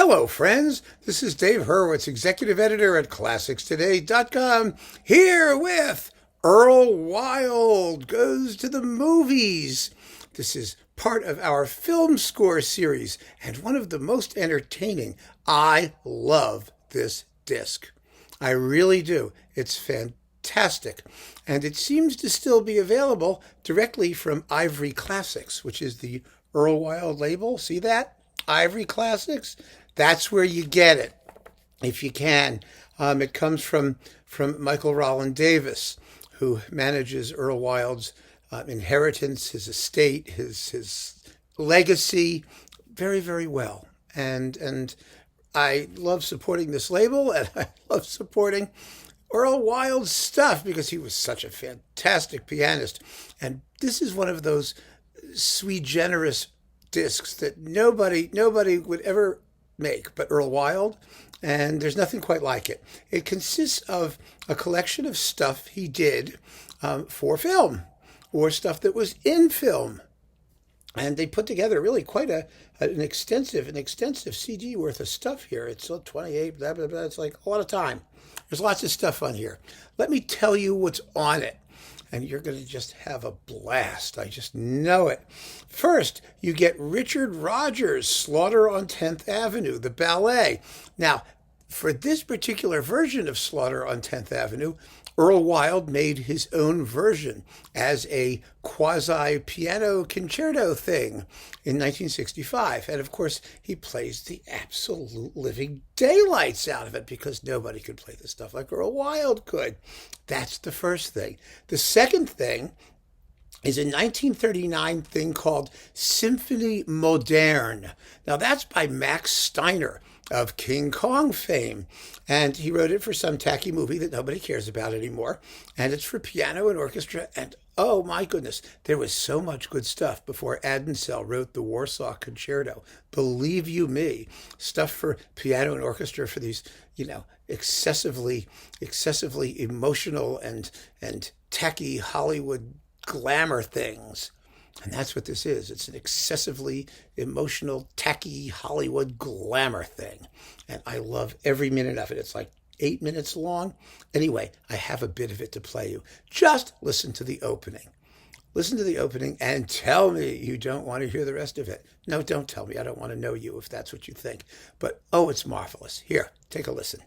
Hello, friends. This is Dave Hurwitz, executive editor at ClassicsToday.com, here with Earl Wild Goes to the Movies. This is part of our film score series and one of the most entertaining. I love this disc. I really do. It's fantastic. And it seems to still be available directly from Ivory Classics, which is the Earl Wild label. See that? Ivory Classics. That's where you get it, if you can. It comes from Michael Rollin Davis, who manages Earl Wild's inheritance, his estate, his legacy, very, very well. And I love supporting this label, and I love supporting Earl Wild's stuff because he was such a fantastic pianist. And this is one of those sui generis discs that nobody would ever make but Earl Wild, and there's nothing quite like it. It consists of a collection of stuff he did for film, or stuff that was in film, and they put together really quite an extensive CD worth of stuff here. It's 28, blah, blah, blah. It's like a lot of time. There's lots of stuff on here. Let me tell you what's on it, and you're going to just have a blast. I just know it. First, you get Richard Rodgers' Slaughter on 10th Avenue, the ballet. Now, for this particular version of Slaughter on 10th Avenue, Earl Wild made his own version as a quasi-piano concerto thing in 1965. And of course, he plays the absolute living daylights out of it because nobody could play this stuff like Earl Wild could. That's the first thing. The second thing is a 1939 thing called Symphonie Moderne. Now, that's by Max Steiner of King Kong fame. And he wrote it for some tacky movie that nobody cares about anymore. And it's for piano and orchestra. And oh my goodness, there was so much good stuff before Adensel wrote the Warsaw Concerto. Believe you me, stuff for piano and orchestra for these, excessively emotional and tacky Hollywood glamour things. And that's what this is. It's an excessively emotional, tacky Hollywood glamour thing. And I love every minute of it. It's like 8 minutes long. Anyway, I have a bit of it to play you. Just listen to the opening. Listen to the opening and tell me you don't want to hear the rest of it. No, don't tell me. I don't want to know you if that's what you think. But, oh, it's marvelous. Here, take a listen.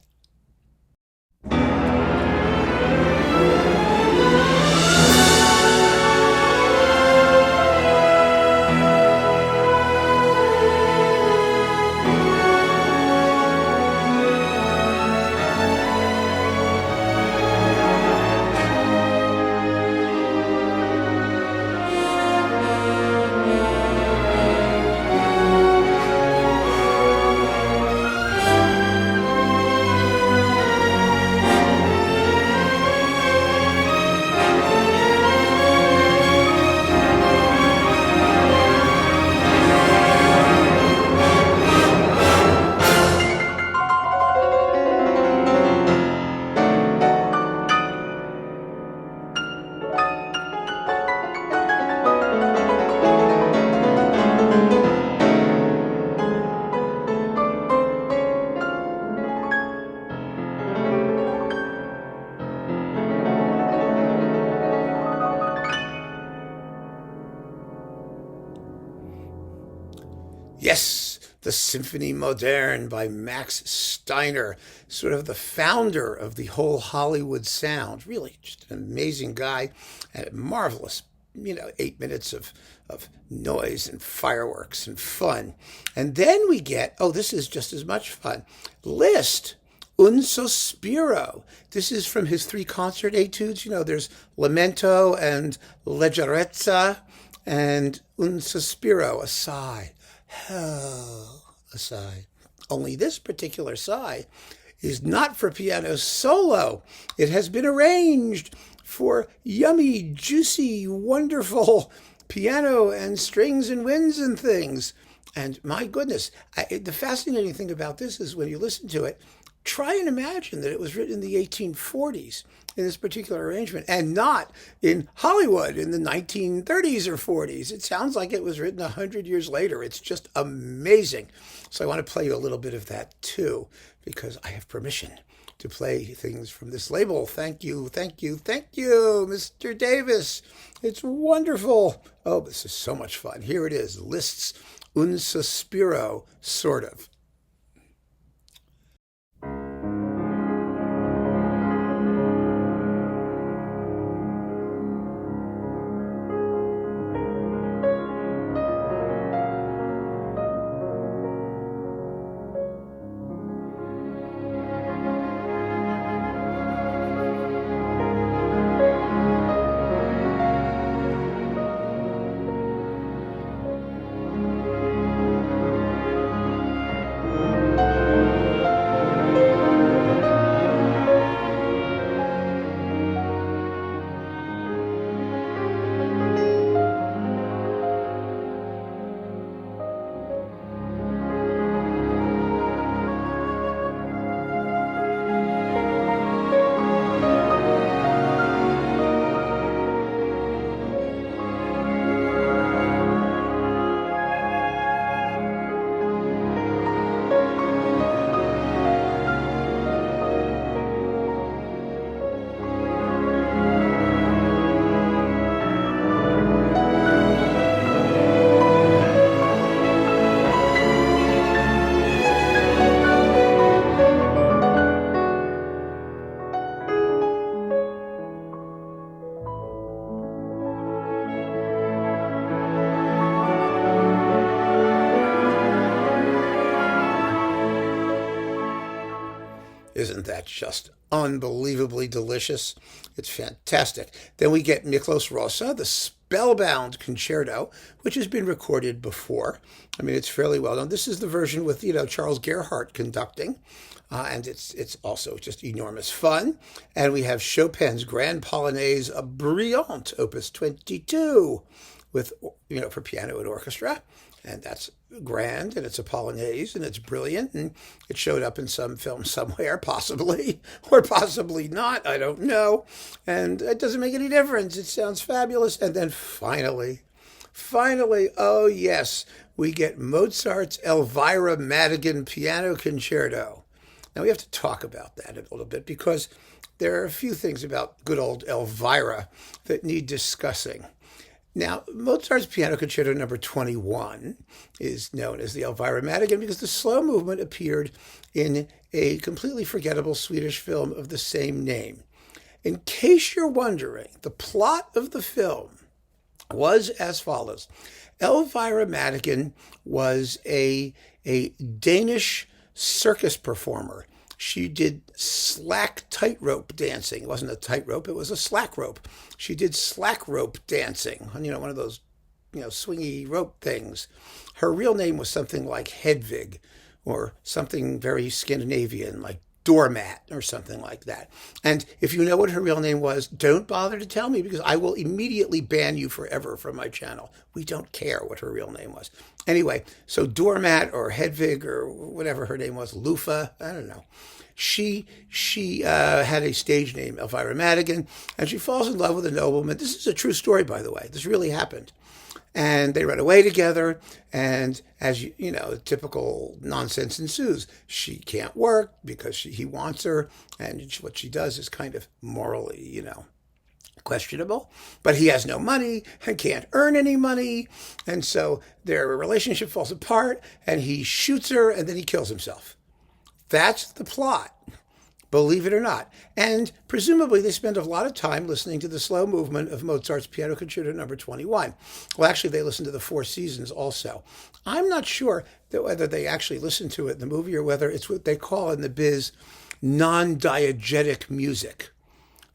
Yes, the Symphonie Moderne by Max Steiner, sort of the founder of the whole Hollywood sound. Really, just an amazing guy and a marvelous, 8 minutes of noise and fireworks and fun. And then we get, this is just as much fun, Liszt, Un Sospiro. This is from his 3 concert etudes. There's Lamento and Leggerezza and Un Sospiro, a sigh. Oh, a sigh. Only this particular sigh is not for piano solo. It has been arranged for yummy, juicy, wonderful piano and strings and winds and things. And my goodness, the fascinating thing about this is when you listen to it, try and imagine that it was written in the 1840s in this particular arrangement and not in Hollywood in the 1930s or 40s. It sounds like it was written 100 years later. It's just amazing. So I want to play you a little bit of that too, because I have permission to play things from this label. Thank you, thank you, thank you, Mr. Davis. It's wonderful. Oh, this is so much fun. Here it is, Liszt's Un Sospiro, sort of. Isn't that just unbelievably delicious? It's fantastic. Then we get Miklós Rózsa, the Spellbound Concerto, which has been recorded before. I mean, it's fairly well known. This is the version with, Charles Gerhardt conducting, and it's also just enormous fun. And we have Chopin's Grand Polonaise Brillante, Opus 22, with, for piano and orchestra. And that's grand, and it's a polonaise, and it's brilliant, and it showed up in some film somewhere, possibly, or possibly not, I don't know. And it doesn't make any difference. It sounds fabulous. And then finally, oh yes, we get Mozart's Elvira Madigan Piano Concerto. Now we have to talk about that a little bit, because there are a few things about good old Elvira that need discussing. Now, Mozart's Piano Concerto number 21 is known as the Elvira Madigan because the slow movement appeared in a completely forgettable Swedish film of the same name. In case you're wondering, the plot of the film was as follows. Elvira Madigan was a Danish circus performer. She did slack tightrope dancing. It wasn't a tightrope, it was a slack rope. She did slack rope dancing, one of those, swingy rope things. Her real name was something like Hedvig, or something very Scandinavian, like doormat or something like that. And if you know what her real name was, don't bother to tell me, because I will immediately ban you forever from my channel. We don't care what her real name was. Anyway, so doormat or Hedvig or whatever her name was, Lufa, I don't know. She had a stage name, Elvira Madigan, and she falls in love with a nobleman. This is a true story, by the way. This really happened. And they run away together, and as typical nonsense ensues. She can't work because he wants her, and what she does is kind of morally, questionable. But he has no money and can't earn any money, and so their relationship falls apart, and he shoots her, and then he kills himself. That's the plot, believe it or not. And presumably they spend a lot of time listening to the slow movement of Mozart's Piano Concerto number 21. Well, actually, they listened to the Four Seasons also. I'm not sure that whether they actually listened to it in the movie or whether it's what they call in the biz non-diegetic music.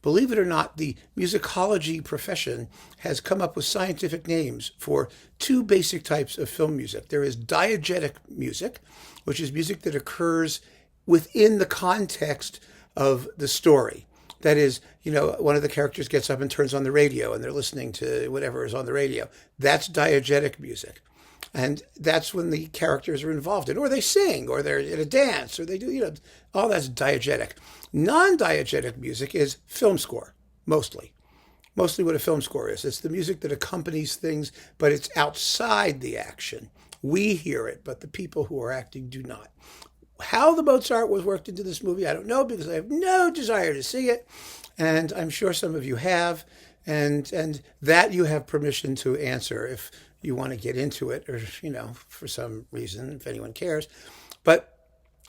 Believe it or not, the musicology profession has come up with scientific names for two basic types of film music. There is diegetic music, which is music that occurs within the context of the story. That is, one of the characters gets up and turns on the radio and they're listening to whatever is on the radio. That's diegetic music. And that's when the characters are involved in, or they sing, or they're in a dance, or they do, all that's diegetic. Non-diegetic music is film score, mostly. Mostly what a film score is. It's the music that accompanies things, but it's outside the action. We hear it, but the people who are acting do not. How the Mozart was worked into this movie, I don't know, because I have no desire to see it. And I'm sure some of you have. And that you have permission to answer if you want to get into it, or, for some reason, if anyone cares. But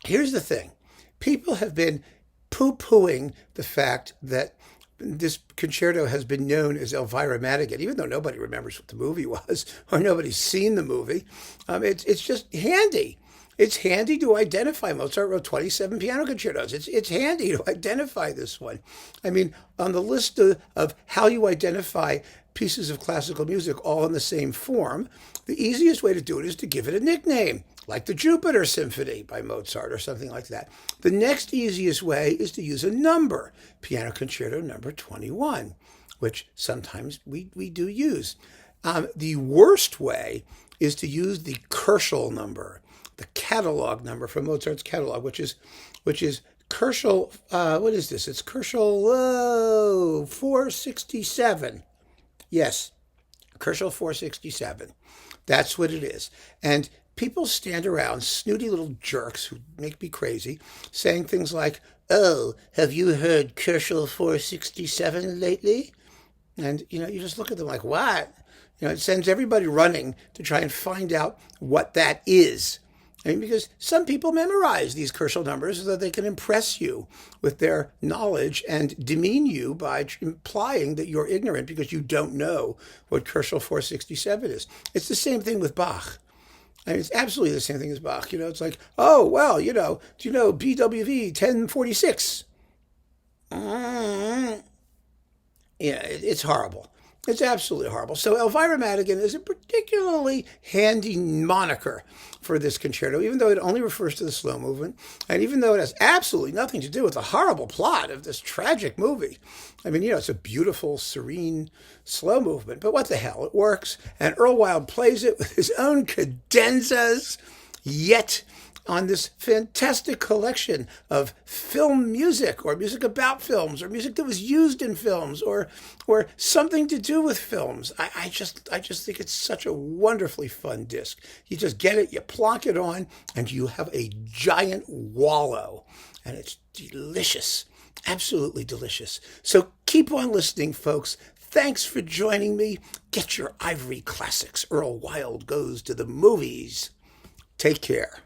here's the thing. People have been poo-pooing the fact that this concerto has been known as Elvira Madigan, even though nobody remembers what the movie was, or nobody's seen the movie. It's just handy. It's handy to identify. Mozart wrote 27 piano concertos. It's handy to identify this one. I mean, on the list of how you identify pieces of classical music all in the same form, the easiest way to do it is to give it a nickname, like the Jupiter Symphony by Mozart or something like that. The next easiest way is to use a number, Piano Concerto number 21, which sometimes we do use. The worst way is to use the Kerschel number, the catalog number from Mozart's catalog, which is Kerschel. What is this? It's Kerschel 467. Yes, Kerschel 467. That's what it is. And people stand around, snooty little jerks who make me crazy, saying things like, "Oh, have you heard Kerschel 467 lately?" And, you just look at them like, what? It sends everybody running to try and find out what that is. I mean, because some people memorize these Kerschel numbers so that they can impress you with their knowledge and demean you by implying that you're ignorant because you don't know what Kerschel 467 is. It's the same thing with Bach. I mean, it's absolutely the same thing as Bach. It's like, oh, well, do you know BWV 1046? It's horrible. It's absolutely horrible. So Elvira Madigan is a particularly handy moniker for this concerto, even though it only refers to the slow movement, and even though it has absolutely nothing to do with the horrible plot of this tragic movie. I mean, it's a beautiful, serene, slow movement, but what the hell, it works. And Earl Wild plays it with his own cadenzas, yet on this fantastic collection of film music, or music about films, or music that was used in films, or something to do with films. I just think it's such a wonderfully fun disc. You just get it, you plonk it on, and you have a giant wallow, and it's delicious, absolutely delicious. So keep on listening, folks. Thanks for joining me. Get your Ivory classics. Earl Wild Goes to the Movies. Take care.